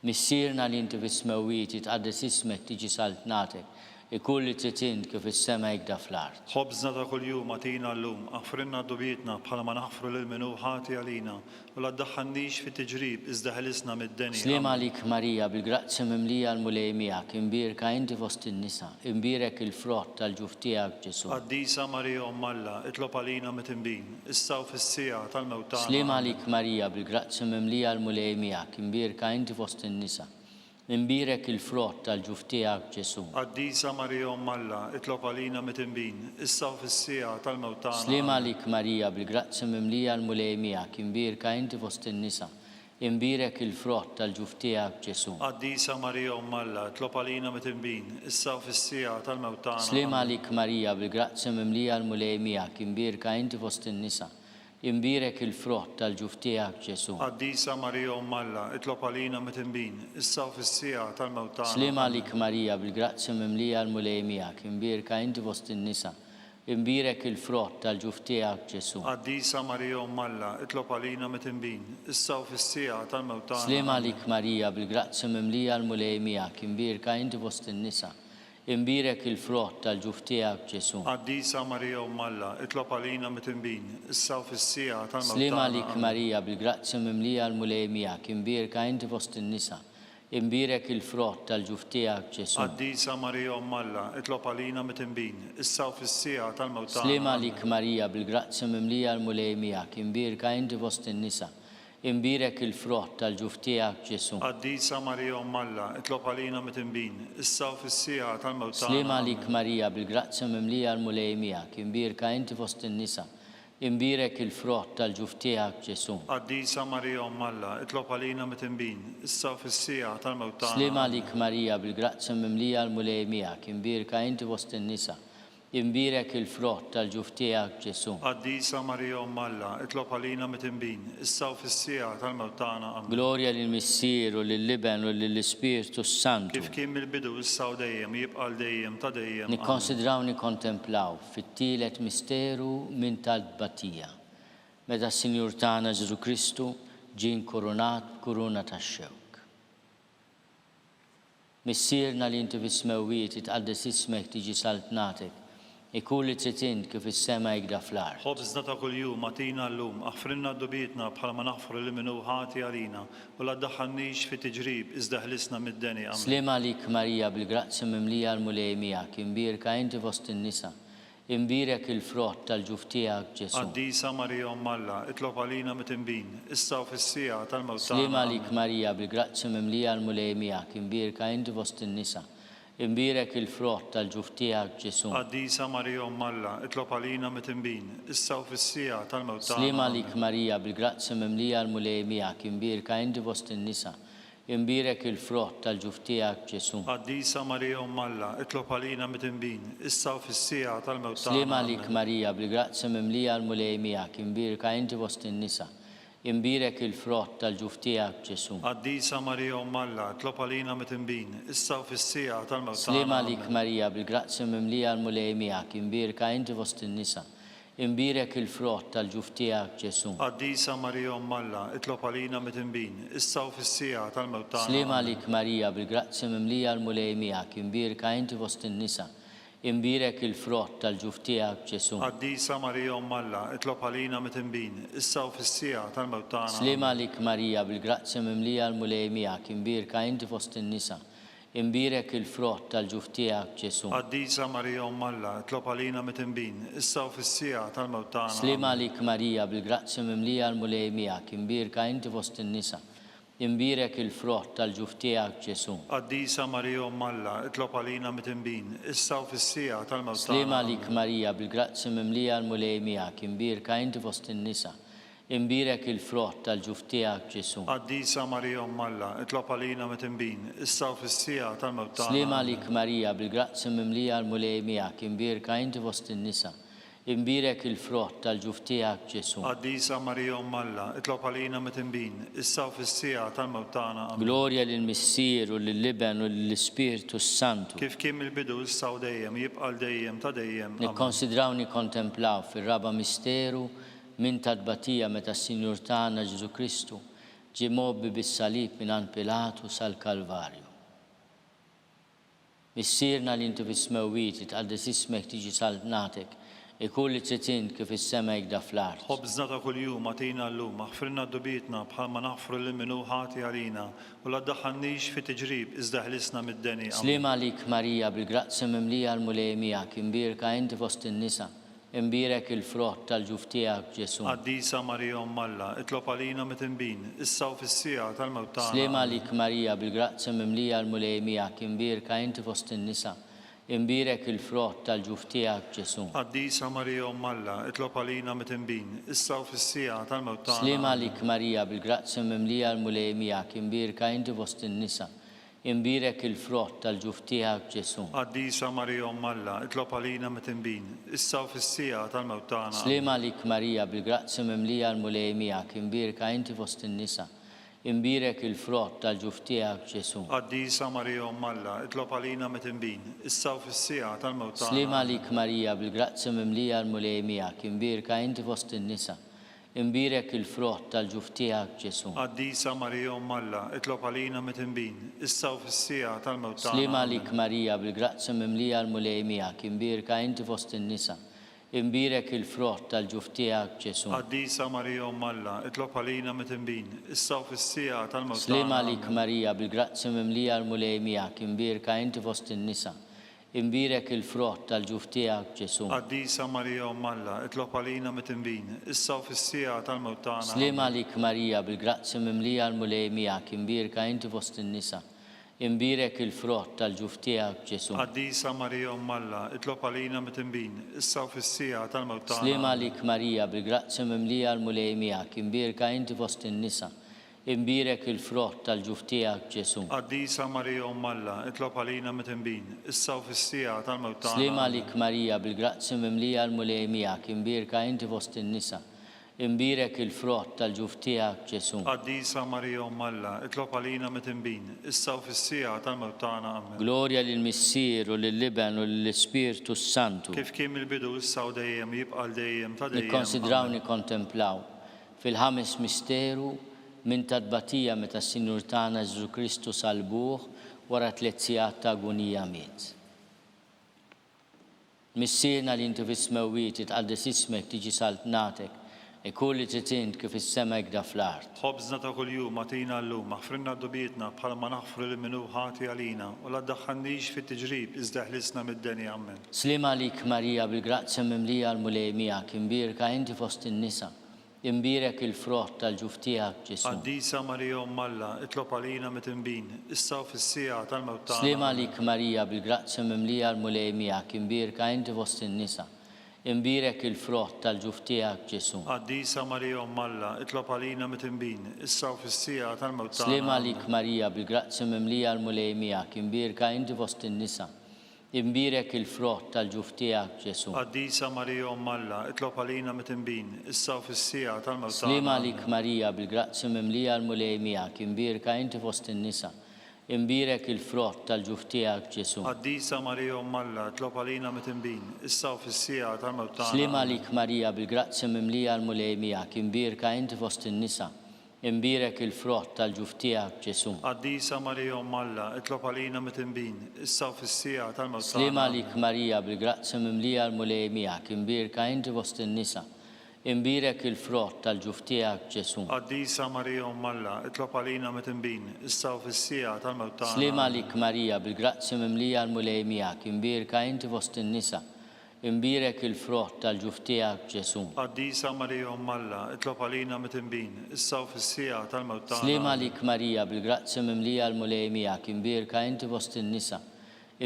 Missierna li inti fis-smewwiet jitqaddes ismek tiġi saltnatek, ikun li trid int kif is-sema jgħidha fl-art. Ħobżna ta' kuljum għatina llum, aħfrinna d-dubietna bħalma naħfru lil-minu ħati għalina, u la ddaħħalniex fit-tiġrib, iżda ħlisna mid-deni. Slima lik Marija bil-grazzi mimlija l-mulej miegħek, imbierka inti fost in-nisa, imbierek il-frott tal-ġuf tiegħek Ġesu. Qaddisa Marija Umm Alla, itlob għalina mit-inbin, issa u fis-sija tal-mewt tagħna. Slima lik Marija bil-grazzi mimlija l-mulej miegħek, imbierka inti fost in-nisa, Imbirek il-frott tal-ġuftijak Ġesu. Qaddisa Marija Umm Alla, itlob għalina mit-imbin, issa u fis-sija tal-mewt tagħna. Slima lik Marija bil-grazzi mimlija l-mulejmijak, imbirka inti fost in-nisa. Imbirek il-frott tal-ġuftijak Ġesu. Qaddisa Marija Umm Alla, itlob għalina mit-imbin, issa u fis-sija tal-mewt tagħna. Slima lik Marija bil-grazzi mimlija l-mulejmijak, imbirka inti fost in-nisa. Imbirek il-frott tal-ġuftijak Ġesu. Qaddisa Marija Umm Alla, itlob għalina mit-imbin, issa u fis-sija tal-mewt tagħna. Slima lik Marija bil-grazzi mimlija l-mulejmijak, imbirka inti fost in-nisa. Imbirek il-frott tal-ġuftijak Ġesu. Qaddisa Marija Umm Alla, itlob għalina mit-imbin, issa u fis-sija tal-mewt tagħna. Slima lik Marija bil-grazzi mimlija l-mulejmijak, imbirka inti fost in-nisa. Imbirek il-frott tal-ġuftijak Ġesu. Qaddisa Marija Umm Alla, itlob għalina mit-imbin, issa u fis-sija tal-mewt Slima tagħna. lik Marija bil-grazzi mimlija l-mulejmijak, imbirka inti fost in-nisa. Imbirek il-frott tal-ġuftijak Ġesu. Qaddisa Marija Umm Alla, itlob għalina mit-imbin, issa u fis-sija tal-mewt tagħna. Slima lik Marija bil-grazzi mimlija l-mulejmijak, imbirka inti fost in-nisa. Imbirek il-frott tal-ġuftijak Ġesu. Qaddisa Marija Umm Alla, itlob għalina mit-imbin, issa u fis-sija tal-mewt tagħna. Slima lik Marija bil-grazzi mimlija l-mulejmijak, imbirka inti fost in-nisa. Imbirek il-frott tal-ġuftijak Ġesu. Qaddisa Marija Umm Alla, itlob għalina mit-imbin, issa u fis-sija tal-mewt tagħna. Slima lik Marija bil-grazzi mimlija l-mulejmijak, imbirka inti fost in-nisa. Imbirek il-frott tal-ġuftijak Ġesu. Qaddisa Marija Umm Alla, itlob għalina mit-imbin, issa u fis-sija tal-mewt tagħna. Amen. Gloria lill-Missier u lill-Liben u lill-Ispiritu Santu. Kif kien mill-bidu issa u dejjem, jibqa' dejjem ta' dejjem. Amen. Nikkonsidraw nikkontemplaw fit-tielet misteru minn tal-tbatija. Meta s-Sinjur tagħna Ġesu Kristu ġie nkurunat kuruna tax-xewk. Missierna li inti fis-smewwiet itqaddes ismek tiġi saltnatek. Ikun li tritint kif is-sema jgda fl-ard. Ħobżna ta' kuljum atina llum, aħfrinna d-dubietna bħalma naħfru li minnu ħati għalina, u la ddaħħalniex fi tiġrib iżda ħlisna mid-deni. Amen. Slima lik Marija bil-grazzi mimlija l-mulejmijak, imbirka inti fost in-nisa. Imbirek il-frott tal-ġuftijak Ġesu. Qaddisa Marija Umm Alla, itlob għalina mit-imbin, issa u fis-sija tal-mewt tagħna. Slima lik Marija bil-grazzi mimlija l-mulejmijak, imbirka inti fost in-nisa. Imbirek il-frott tal-ġuftijak Ġesu. Qaddisa Marija Umm Alla, itlob għalina mit-imbin, issa u fis-sija tal-mewt tagħna. Slima lik Marija bil-grazzi mimlija l-mulejmijak, imbirka inti fost in-nisa. Imbirek il-frott tal-ġuftijak Ġesu. Qaddisa Marija Umm Alla, itlob għalina mit-imbin, issa u fis-sija tal-mewt tagħna. Slima lik Marija bil-grazzi mimlija l-mulejmijak, imbirka inti fost in-nisa. Imbirek il-frott tal-ġuftijak Ġesu. Qaddisa Marija Umm Alla, itlob għalina mit-imbin, issa u fis-sija tal-mewt tagħna. Slima lik Marija bil-grazzi mimlija l-mulejmijak, imbirka inti fost in-nisa. Imbirek il-frott tal-ġuftijak Ġesu. Qaddisa Marija Umm Alla, itlob għalina mit-imbin, issa u fis-sija tal-mewt tagħna. Slima lik Marija bil-grazzi mimlija l-mulejmijak, imbirka inti fost in-nisa. Imbirek il-frott tal-ġuftijak Ġesu. Qaddisa Marija Umm Alla, itlob għalina mit-imbin, issa u fis-sija tal-mewt tagħna. Slima lik Marija bil-grazzi mimlija l-mulejmijak, imbirka inti fost in-nisa. Imbirek il-frott tal-ġuftijak Ġesu. Qaddisa Marija Umm Alla, itlob għalina mit-imbin, issa u fis-sija tal-mewt tagħna. Slima lik Marija bil-grazzi mimlija l-mulejmijak, imbirka inti fost in-nisa. Imbirek il-frott tal-ġuftijak Ġesu. Qaddisa Marija Umm Alla, itlob għalina mit-imbin, issa u fis-sija tal-mewt tagħna. Slima lik Marija bil-grazzi mimlija l-mulejmijak, imbirka inti fost in-nisa. Imbirek il-frott tal-ġuftijak Ġesu. Qaddisa Marija Umm Alla, itlob għalina mit-imbin, issa u fis-sija tal-mewt tagħna. Slima lik Marija bil-grazzi mimlija l-mulejmijak, imbirka inti fost in-nisa. Imbirek il-frott tal-ġuftijak Ġesu. Qaddisa Marija Umm Alla, itlob għalina mit-imbin, issa u fis-sija tal-mewt tagħna. Amen. Gloria lill-Missier u lill-Liben u lill-Ispiritu Santu. Kif kien mill-bidu issa u dejjem, jibqa' dejjem ta' dejjem. Amen. Nikkonsidraw nikkontemplaw fir-raba misteru minn tal-tbatija meta s-Sinjur tagħna Ġesu Kristu ġie mobbi bis-salib mingħand Pilatu sal-Kalvarju. Missierna li inti fis-smewwiet itqaddes ismek tiġi saltnatek, ikun li tritint kif is-sema jgda fl-art. Ħobżna ta' kuljum atina llum, aħfrinna d-dubietna bħalma naħfru li minnu ħati għalina, u la ddaħħalniex fi tiġrib iżda ħlisna mid-deni. Amen. Slima lik Marija bil-grazzi mimlija l-mulejmijak, imbirka inti fost in-nisa. imbirek il-frott tal-ġuf tiegħek Ġesu. Qaddisa Marija Umm Alla, itlob għalina mit-tinbin, issa u fis-sija tal-mewt tagħna. Slema għalik Marija bil-grazzi mimlija l-mulej miegħek imbirka inti fost in-nisa. Imbirek il-frott tal-ġuf tiegħek Ġesu. Qaddisa Marija Umm Alla, itlob għalina mit-tinbin, issa u fis-sija tal-mewt tagħna. Slema għalik Marija bil-grazzi mimlija l-mulej miegħek imbirka inti fost in-nisa. Imbirek il-frott tal-ġuf tiegħek Ġesu. Qaddisa Marija Umm Alla, itlob għalina mit-tinbin, issa u fis-sija tal-mewt tagħna. Slema għalik Marija bil-grazzi mimlija l-mulej miegħek imbirka inti fost in-nisa. Imbirek il-frott tal-ġuf tiegħek Ġesu. Qaddisa Marija Umm Alla, itlob għalina mit-tinbin, issa u fis-sija tal-mewt tagħna. Slema għalik Marija bil-grazzi mimlija l-mulej miegħek imbirka inti fost in-nisa. Imbirek il-frott tal-ġuf tiegħek Ġesu. Qaddisa Marija Umm Alla, itlob għalina mit-tinbin, issa u fis-sija tal-mewt tagħna. Slema għalik Marija bil-grazzi mimlija l-mulej miegħek imbirka inti fost in-nisa. Imbirek il-frott tal-ġuf tiegħek Ġesu. Qaddisa Marija Umm Alla, itlob għalina mit-tinbin, issa u fis-sija tal-mewt tagħna. Slema għalik Marija bil-grazzi mimlija l-mulej miegħek imbirka inti fost in-nisa. Imbirek il-frott tal-ġuf tiegħek Ġesu. Qaddisa Marija Umm Alla, itlob għalina mit-tinbin, issa u fis-sija tal-mewt tagħna. Slema għalik Marija bil-grazzi mimlija l-mulej miegħek imbirka inti fost in-nisa. Imbirek il-frott tal-ġuf tiegħek Ġesu. Qaddisa Marija Umm Alla, itlob għalina mit-tinbin, issa u fis-sija tal-mewt tagħna. Slema għalik Marija bil-grazzi mimlija l-mulej miegħek imbirka inti fost in-nisa. Imbirek il-frott tal-ġuf tiegħek Ġesu. Qaddisa Marija Umm Alla, itlob għalina mit-tinbin, issa u fis-sija tal-mewt tagħna. Slema għalik Marija bil-grazzi mimlija l-mulej miegħek imbirka inti fost in-nisa. Imbirek il-frott tal-ġuf tiegħek Ġesu. Qaddisa Marija Umm Alla, itlob għalina mit-tinbin, issa u fis-sija tal-mewt tagħna. Amen. Glorja lill-Missier u lill-Liben u lill-Ispirtu Santu. Kif kien mill-bidu issa u dejjem jibqa' dejjem ta' dejjem. Nikkonsidraw nikkontemplaw fil-ħames misteru minn tadbatija meta s-Sinjur tagħna Ġesu Kristu salbuh wara 3 sigħat ta' agonija miet. Missierna li inti fis-smewwiet itqaddes ismek tiġi saltnatek e kulli tritint kif is-sema jgda fl-art. Ħobżna ta' kuljum agħtina llum, aħfrilna d-dubietna bħalma naħfru lil minnu ħati għalina u la ddaħħalniex fit-tiġrib iżda ħlisna mid-deni. Amen. Slema għalik Marija bil-grazzi mimlija l-mulej miegħek imbirka inti fost in-nisa. Imbirek il-frott tal-ġuf tiegħek Ġesu. Qaddisa Marija Umm Alla, itlob għalina mit-tinbin, issa u fis-sija tal-mewt tagħna. Slema għalik Marija bil-grazzi mimlija l-mulej miegħek imbirka inti fost in-nisa. Imbirek il-frott tal-ġuf tiegħek Ġesu. Qaddisa Marija Umm Alla, itlob għalina mit-tinbin, issa u fis-sija tal-mewt tagħna. Slema għalik Marija bil-grazzi mimlija l-mulej miegħek imbirka inti fost in-nisa. Imbirek il-frott tal-ġuf tiegħek Ġesu. Qaddisa Marija Umm Alla, itlob għalina mit-tinbin, issa u fis-sija tal-mewt tagħna. Slema għalik Marija bil-grazzi mimlija l-mulej miegħek imbirka inti fost in-nisa. Imbirek il-frott tal-ġuf tiegħek Ġesu. Qaddisa Marija Umm Alla, itlob għalina mit-tinbin, issa u fis-sija tal-mewt tagħna. Slema għalik Marija bil-grazzi mimlija l-mulej miegħek imbirka inti fost in-nisa. Imbirek il-frott tal-ġuf tiegħek Ġesu. Qaddisa Marija Umm Alla, itlob għalina mit-tinbin, issa u fis-sija tal-mewt tagħna. Slema għalik Marija bil-grazzi mimlija l-mulej miegħek imbirka inti fost in-nisa. Imbirek il-frott tal-ġuf tiegħek Ġesu. Qaddisa Marija Umm Alla, itlob għalina mit-tinbin, issa u fis-sija tal-mewt tagħna. Slema għalik Marija bil-grazzi mimlija l-mulej miegħek imbirka inti fost in-nisa. Imbirek il-frott tal-ġuf tiegħek Ġesu. Qaddisa Marija Umm Alla, itlob għalina mit-tinbin, issa u fis-sija tal-mewt tagħna. Slema għalik Marija bil-grazzi mimlija l-mulej miegħek imbirka inti fost in-nisa.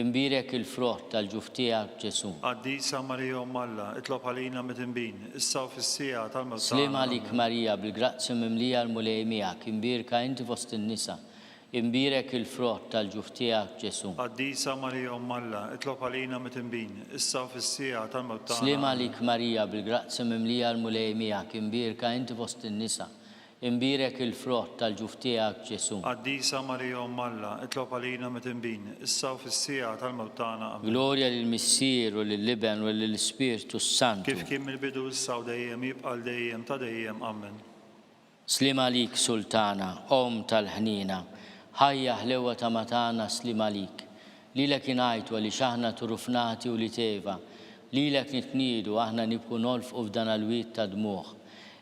Imbirek il-frott tal-ġuf tiegħek Ġesu. Qaddisa Marija Umm Alla, itlob għalina mit-tinbin, issa u fis-sija tal-mewt tagħna. Slema għalik Marija bil-grazzi mimlija l-mulej miegħek imbirka inti fost in-nisa. Imbirek il-frott tal-ġuf tiegħek Ġesu. Qaddisa Marija Umm Alla, itlob għalina mit-tinbin, issa u fis-sija tal-mewt tagħna. Slema għalik Marija bil-grazzi mimlija l-mulej miegħek imbirka inti fost in-nisa. Imbirek il-frott tal-ġuf tiegħek Ġesu. Qaddisa Marija Umm Alla, itlob għalina mit-tinbin, issa u fis-sija tal-mewt tagħna. Amen. Glorja lill-Missier u lill-Liben u lill-Ispirtu Santu. Kif kien mill-bidu issa u dejjem jibqa' dejjem ta' dejjem. Amen. Slima lik Sultana, Om tal-ħnina, ħajja ħlewa ta' matana slima lik. Lilek ingħajtu li xaħna turufnati u li teva, lilek nitniedu aħna nibqu nolfqu f'dan il-wiet ta' dmuħ.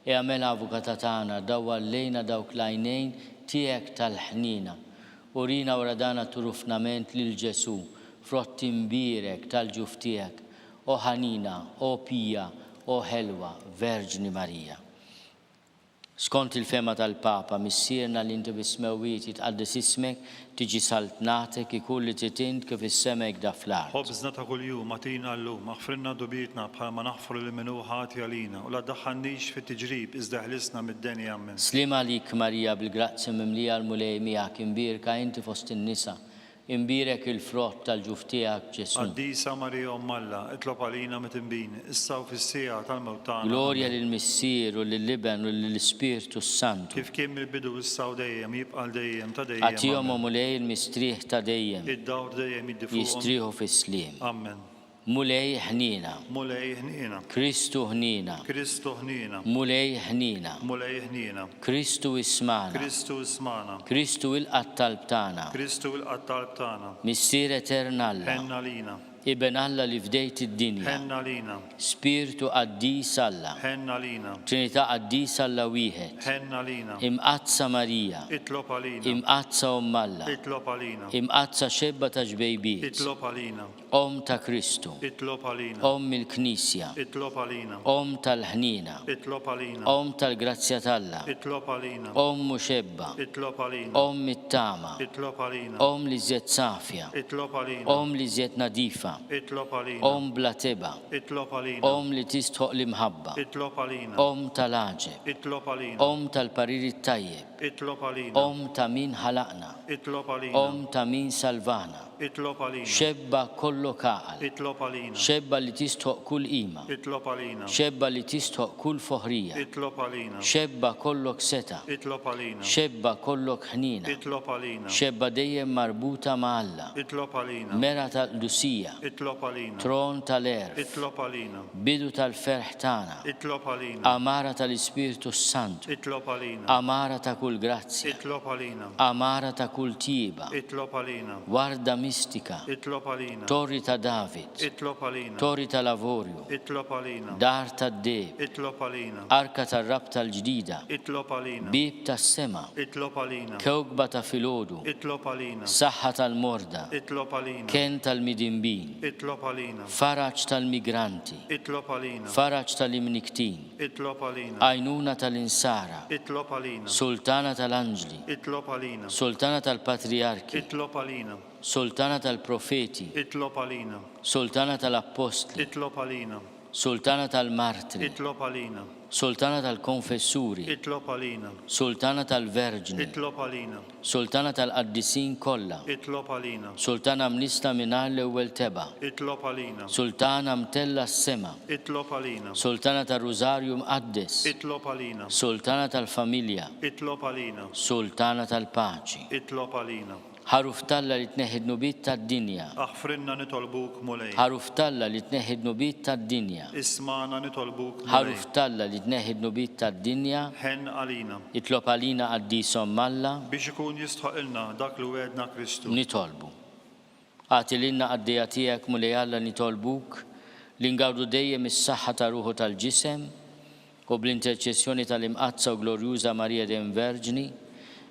E għamel avukata tagħna dawwa lejna dawk l-għajnejn tiegħek tal-ħnina. Urina u radana turufnament lil Ġesu, frott imbirek tal-ġuf tiegħek. o ħanina, o pija, o ħelwa, Verġni Marija. Skont il-fema tal-Papa, missierna li inti bismewiet jitqaddis ismek, tiġi saltnatek ikun li titint kif is-semek da fl-art. خبزنا ta' kuljum atina llum, aħfrilna dubietna bħalma naħfru lil min hu ħati għalina u la ddaħħalniex fit-tiġrib iżda ħlisna mid-denja ammen. Slim għalik Marija bil-grazzi mimlija l-mulej miegħek imbirka inti fost in-nisa, imbirek il-frott tal-ġuf tiegħek Ġesu. Qaddisa Marija Umm Alla, itlob għalina mit-imbin, issa u fis-sija tal-mewt tagħna. Glorja lill-Missier u lill-Liben u lill-Ispirtu Santu. Kif kien mill-bidu issa u dejjem jibqa' dejjem ta' dejjem. Għatihom u mulej il-mistrieħ ta' dejjem, Id-dawr dejjem jiddifuqhom. jistrieħu fis-slim. Ammen. Mulej ħnina, Mulej ħnina. Kristu ħnina, Kristu ħnina. mulej ħnina, Mulej ħnina. Kristu ismana, Kristu ismana. Kristu il-qattal btana, Kristu l-qattal tagħna. Missier eternalla, Ħenna lina. Iben Alla li fdejt id-dinja, Ħenna lina. Spiritu qaddis Alla, Ħenna lina. Trinità qaddis Alla wieħed, Ħenna lina. imqazza Marija, Itlob għalina. imqazza Umm Alla, Itlob għalina. imqazza xebba ta' ġbejbiet, Itlob għalina. Om ta' Kristu, Itlob għalina. Om il-Knisja, Itlob għalina. Om tal-ħnina, Itlob għalina. Om tal-grazzja talla, Itlob għalina. Om muxebba, Itlob għalina. Om it-tama, Itlob għalina. Om li zjed safja, Itlob għalina. Om li zjed nadifa, Itlob għalina. Om blateba, Itlob għalina. Om li tistħoq l-imħabba, Itlob għalina. Om tal-aġeb, Itlob għalina. Om tal-pariri tajjeb, Itlob għalina. Om ta' min ħalaqna, Itlob għalina. Om ta' min salvana, Itlob għalina. xebba kollu kaqal, Itlob għalina. xebba li tistħoq kull ima, Itlob għalina. xebba li tistħoq kull foħrija, Itlob għalina. xebba kollok seta, Itlob għalina. xebba kollok ħnina, Itlob għalina. xebba dejjem marbuta ma' Alla, Itlob għalina. mera tal-Lusija, Itlob għalina. tron tal-erf, Itlob għalina. bidu tal-ferħ tagħna, Itlob għalina. amara tal-Ispirtu Santu, Itlob għalina. amara ta' kull grazzja, Itlob għalina. amara ta' kull tiba, Itlob għalina. warda mistika, Itlob għalina. torri ta' David, Itlob għalina. torri ta' lavorju, Itlob għalina. dar ta' deb, Itlob għalina. arka ta' rab tal-ġdida, Itlob għalina. bib ta' sema, Itlob għalina. kewkba ta' filodu, Itlob għalina. saħħa tal-morda, Itlob għalina. ken tal-midimbin, Itlob għalina. faraġ tal-migranti, Itlob għalina. faraġ tal-imniktin, Itlob għalina. għajnuna tal-insara, Itlob għalina. sultana tal-anġli, Itlob għalina. sultana tal-patriarki, Itlob għalina. sultana tal-profeti, Itlob għalina. sultana tal-apostli, Itlob għalina. sultana tal-martri, Itlob għalina. sultana tal-konfessuri, Itlob għalina. sultana tal-verġni, Itlob għalina. sultana tal-qaddisin kollha, Itlob għalina. sultana mnista minar l-ewwel teba, Itlob għalina. sultana mtella s-sema, Itlob għalina. sultana tal-Rużarju mqaddes, Itlob għalina. sultana tal-familja, Itlob għalina. sultana tal-paċi. Itlob għalina. ħaruf talla li tneħid nubit tad-dinja, Aħfrinna nitolbuk mulej. ħaruf talla li tneħid nubit tad-dinja, Ismana nitolbuk mulej. ħaruf talla li tneħid nubit tad-dinja, Ħen għalina. itlob għalina għaddisom malla, Biex ikun jistħoq ilna dak li wedna Kristu. nitolbu. Għati l-inna għaddija tijak mulej Alla nitolbuk, li ngawdu dejjem is-saħħa ta' ruħu tal-ġisem, u bl-interċessjoni tal-imqazza u glorjuża Marija dem Verġni,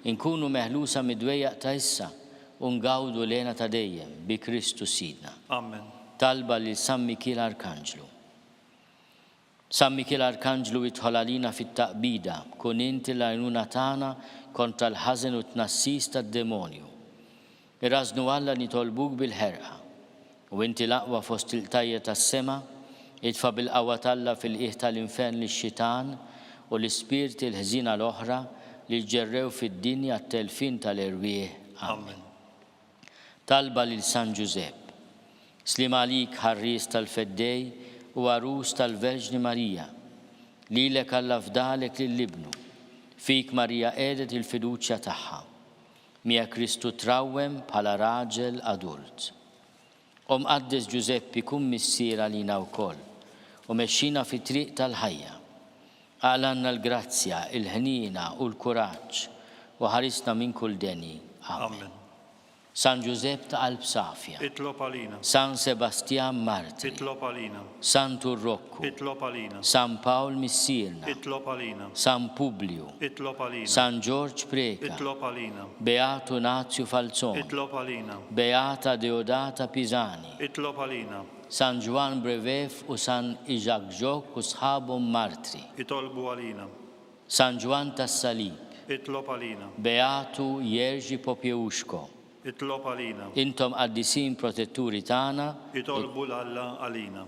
inkunu meħlusa midwejjaq ta' issa, u ngawdu lena ta' dejjem bi Kristu Sidna. Amen. Talba li San Mikil Arkanġlu. San Mikil Arkanġlu idħol għalina fit-taqbida, kun inti l-għajnuna tagħna kontra l-ħażen u tnassis tad-demonju. Irrażnu Alla nitolbuk bil-ħerqa, u inti l-aqwa fost il-tajja tas-sema, idfa bil-qawwa Alla fil-qiegħ tal-infern lix-xitan u l-ispirti l-ħżina l-oħra li ġerrew fid-dinja t-telfin tal-irwieħ. Amen. Talba lil San Giuseppe, slim għalik ħarris tal-feddej u għarus tal-Verġni Marija, lilek Alla fdalek lill-ibnu, fik Marija edet il-fiduċja tagħha, mija Kristu trawwem bħala raġel adult. Qaddes Giuseppe kun missier għalina wkoll u mexxina fi triq tal-ħajja. Għalanna l-grazzja, il-ħnina u l-kuraġġ u ħarisna minn kull deni. Amen. San Giuseppe ta' Qalb Safja, Itlob għalina. San Sebastian Martri, Itlob għalina. San Turrocco, Itlob għalina. San Paul Missirna, Itlob għalina. San Publio, Itlob għalina. San George Preka, Itlob għalina. Beato Nazio Falzone, Itlob għalina. Beata Deodata Pisani, Itlob għalina. San Juan Brevef u San Iġagġok u sħabhom martri, Itolbu għalina. San Juan tas-Salib, Itlob għalina. Beatu Jerzy Popiełuszko, Itlob għalina. intom qaddisin protetturi tagħna, Itolbu l-Alla għalina.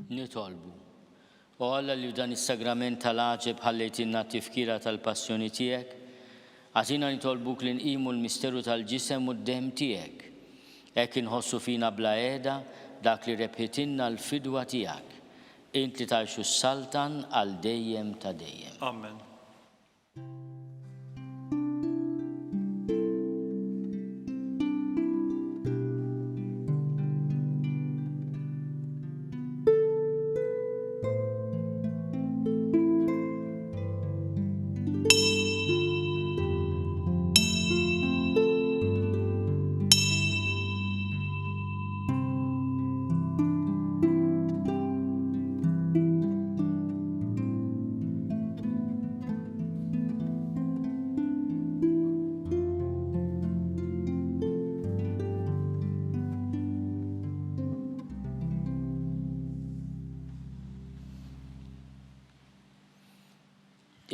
nitolbu. U Alla li f'dan is-sagrament tal-aġeb ħallejtinna t-tifkira tal-passjoni tiegħek, għażina nitolbuk li nqimu l-misteru tal-ġisem u d-dem tiegħek. Hekk inħossu fina bla qiegħda dak li rebħitinna l-fidwa tiegħek. Int li tgħixu s-saltan għal dejjem ta' dejjem. Amen.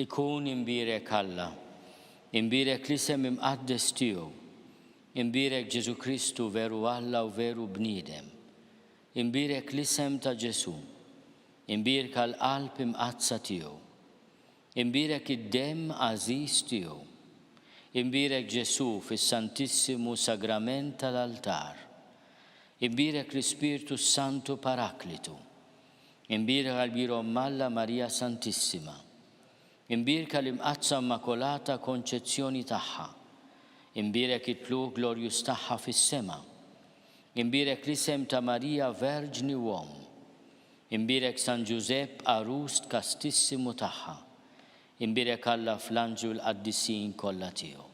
Ikun imbirek Alla, imbirek l-isem imqaddes tiegħu, imbirek Ġesu Kristu veru Alla u veru bniedem, imbirek l-isem ta' Ġesu, imbirek l-qalb imqazza tiegħu, imbirek id-dem għażiż tiegħu, imbirek Ġesu fis-Santissimu Sagrament tal-altar, imbirek l-Ispirtu Santu Paraklitu, imbirek għal-Biro Malla Marija Santissima, imbirka l-imqazza immakolata konċezzjoni tagħha, imbirek it-tluq glorjus tagħha fis-sema, imbirek l-isem ta' Marija Verġni Uom, imbirek San Giuseppe Arust Kastissimu tagħha, imbirek Alla fl-anġu l-qaddisin kollha tiegħu.